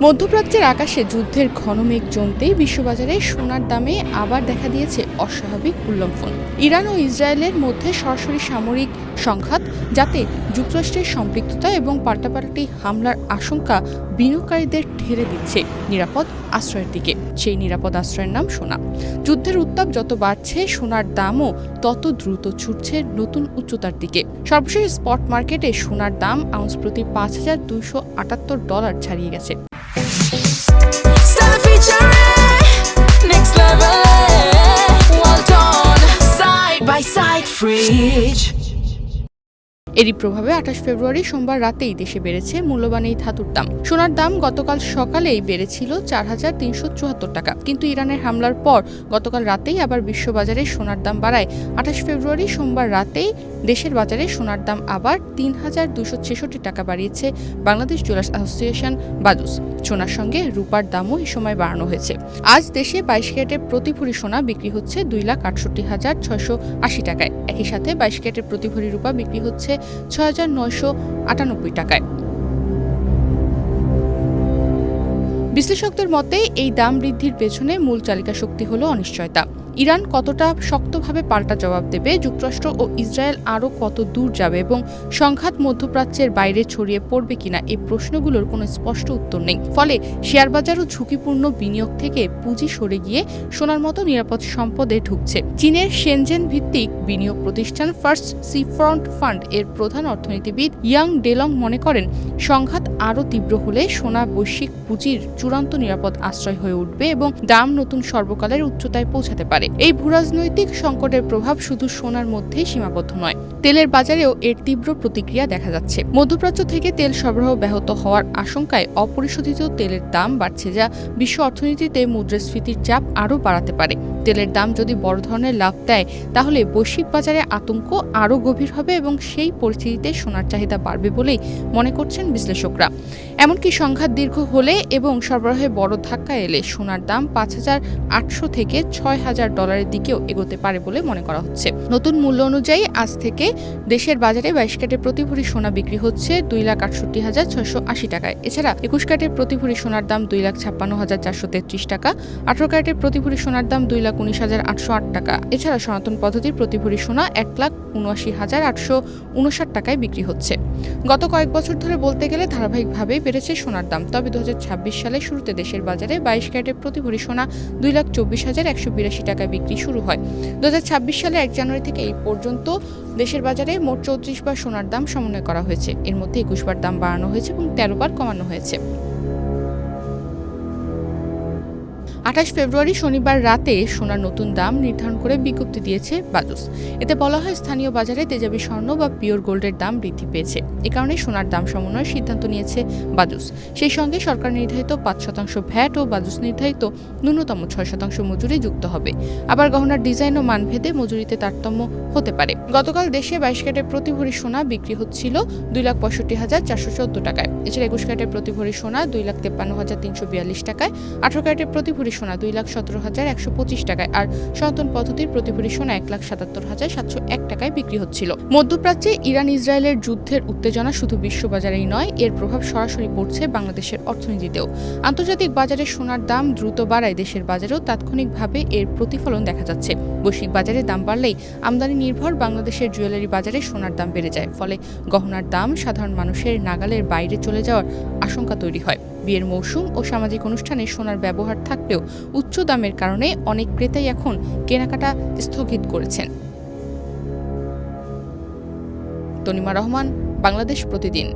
মধ্যপ্রাচ্যের আকাশে যুদ্ধের ঘন মেঘ জমতেই বিশ্ববাজারে সোনার দামে আবার দেখা দিয়েছে অস্বাভাবিক উল্লম্ফন। ইরান ও ইসরায়েলের মধ্যে সরাসরি সামরিক সংঘাত, যাতে যুক্তরাষ্ট্রের সম্পৃক্ততা এবং পাল্টাপাল্টি হামলার আশঙ্কা বিনিয়োগকারীদের ঠেলে দিচ্ছে নিরাপদ আশ্রয়ের দিকে। সেই নিরাপদ আশ্রয়ের নাম সোনা। যুদ্ধের উত্তাপ যত বাড়ছে, সোনার দামও তত দ্রুত ছুটছে নতুন উচ্চতার দিকে। সর্বশেষ স্পট মার্কেটে সোনার দাম আউন্স প্রতি $5,278 ছাড়িয়ে গেছে। এরই প্রভাবে 28 ফেব্রুয়ারি সোমবার রাতেই দেশে বেড়েছে মূল্যবান এই ধাতুর দাম। সোনার দাম গতকাল সকালেই বেড়েছিল $4,374 টাকা, কিন্তু ইরানের হামলার পর গতকাল রাতেই আবার বিশ্ববাজারে সোনার দাম বাড়ায়। 28 ফেব্রুয়ারি সোমবার রাতেই দেশের বাজারে সোনার দাম আবার $3,266 টাকা বাড়িয়েছে বাংলাদেশ জুয়েলার্স অ্যাসোসিয়েশন বাজুস। সোনার সঙ্গে রূপার দামও এই সময় বাড়ানো হয়েছে। আজ দেশে 22 ক্যারেটের প্রতি ভরি সোনা বিক্রি হচ্ছে $2,68,680 টাকায়। একই সাথে 22 ক্যারেটের প্রতি ভরি রূপা বিক্রি হচ্ছে $6,998 টাকায়। বিশ্লেষকদের মতে এই দাম বৃদ্ধির পেছনে মূল চালিকা শক্তি হলো অনিশ্চয়তা। ইরান কতটা শক্তভাবে পাল্টা জবাব দেবে, যুক্তরাষ্ট্র ও ইসরায়েল আরও কত দূর যাবে এবং সংঘাত মধ্যপ্রাচ্যের বাইরে ছড়িয়ে পড়বে কিনা, এই প্রশ্নগুলোর কোনো স্পষ্ট উত্তর নেই। ফলে শেয়ার বাজার ও ঝুঁকিপূর্ণ বিনিয়োগ থেকে পুঁজি সরে গিয়ে সোনার মতো নিরাপদ সম্পদে ঢুকছে। চীনের শেনজেন ভিত্তিক বিনিয়োগ প্রতিষ্ঠান ফার্স্ট সিফ্রন্ট ফান্ড এর প্রধান অর্থনীতিবিদ ইয়াং ডেলং মনে করেন, সংঘাত আরও তীব্র হলে সোনা বৈশ্বিক পুঁজির চূড়ান্ত নিরাপদ আশ্রয় হয়ে উঠবে এবং দাম নতুন সর্বকালের উচ্চতায় পৌঁছাতে পারে। এই ভূরাজনৈতিক সংকটের প্রভাব শুধু সোনার মধ্যেই সীমাবদ্ধ নয়, তেলের বাজারেও এর তীব্র প্রতিক্রিয়া দেখা যাচ্ছে। মধ্যপ্রাচ্য থেকে তেল সরবরাহ ব্যাহত হওয়ার আশঙ্কায় অপরিশোধিত তেলের দাম বাড়ছে, যা বিশ্ব অর্থনীতিতে মুদ্রাস্ফীতির চাপ আরও বাড়াতে পারে। তেলের দাম যদি বড় ধরনের লাভ দেয়, তাহলে বৈশ্বিক বাজারে আতঙ্ক আরও গভীর হবে এবং সেই পরিস্থিতিতে সোনার চাহিদা বাড়বে বলেই মনে করছেন বিশ্লেষকরা। এমনকি সংঘাত দীর্ঘ হলে এবং সরবরাহে বড় ধাক্কা এলে সোনার দাম $5,800 থেকে $6,000 দিকেও এগোতে পারে বলে মনে করা হচ্ছে। নতুন মূল্য অনুযায়ী আজ থেকে দেশের বাজারে 22 ক্যারেটের প্রতি ভরি সোনা বিক্রি হচ্ছে $2,68,680 টাকায়। এছাড়া 21 ক্যারেটের প্রতি ভরি সোনার দাম $2,56,433 টাকা, 18 ক্যারেটের প্রতি ভরি সোনার দাম $2,19,808 টাকা। এছাড়া সনাতন পদ্ধতির প্রতি ভরি সোনা $1,79,859 টাকায় বিক্রি হচ্ছে। গত কয়েক বছর ধরে বলতে গেলে ধারাবাহিকভাবেই বেড়েছে সোনার দাম। তবে 2026 সালের শুরুতে দেশের বাজারে 22 ক্যারেটের প্রতি ভরি সোনা $2,24,182 টাকায় বিক্রি শুরু হয়। 2026 সালের 1 জানুয়ারি থেকে এই পর্যন্ত দেশের বাজারে মোট 34 বার সোনার দাম সমন্বয় করা হয়েছে। এর মধ্যে 21 বার দাম বাড়ানো হয়েছে এবং 13 বার কমানো হয়েছে। 28 ফেব্রুয়ারি শনিবার রাতে সোনার নতুন দাম নির্ধারণ করে বিজ্ঞপ্তি দিয়েছে বাজুস। এতে বলা হয়, স্থানীয় বাজারে তেজাবি স্বর্ণ বা পিওর গোল্ডের দাম বৃদ্ধি পেয়েছে। এ কারণে সোনার দাম সমন্বয়ের সিদ্ধান্ত নিয়েছে বাজুস। সেই সঙ্গে সরকার নির্ধারিত 5% ভ্যাট ও বাজুস নির্ধারিত ন্যূনতম 6% মজুরি যুক্ত হবে। আবার গহনার ডিজাইন ও মানভেদে মজুরিতে তারতম্য হতে পারে। গতকাল দেশে 22 ক্যারেটের প্রতি ভরি সোনা বিক্রি হচ্ছিল $2,65,414 টাকায়। এছাড়া 21 ক্যারেটের প্রতি ভরি সোনা $2,53,342 টাকায়, 18 ক্যারেটের প্রতি ভরি সোনা $2,17,125 টাকায় আর সনাতন পদ্ধতির প্রতি ভরি সোনা $1,77,701 টাকায় বিক্রি হচ্ছিল। মধ্যপ্রাচ্যে ইরান ইসরায়েলের যুদ্ধের উত্তেজনা শুধু বিশ্ববাজারেই নয়, এর প্রভাব সরাসরি পড়ছে বাংলাদেশের অর্থনীতিতেও। আন্তর্জাতিক বাজারে সোনার দাম দ্রুত বাড়ায় দেশের বাজারেও তাৎক্ষণিকভাবে এর প্রতিফলন দেখা যাচ্ছে। বৈশ্বিক বাজারে দাম বাড়লেই আমদানি নির্ভর বাংলাদেশের জুয়েলারি বাজারে সোনার দাম বেড়ে যায়। ফলে গহনার দাম সাধারণ মানুষের নাগালের বাইরে চলে যাওয়ার আশঙ্কা তৈরি হয়। বিয়ের মৌসুম ও সামাজিক অনুষ্ঠানে সোনার ব্যবহার থাকলেও উচ্চ দামের কারণে অনেক ক্রেতাই এখন কেনাকাটা স্থগিত করেছেন। তনিমা রহমান, বাংলাদেশ প্রতিদিন।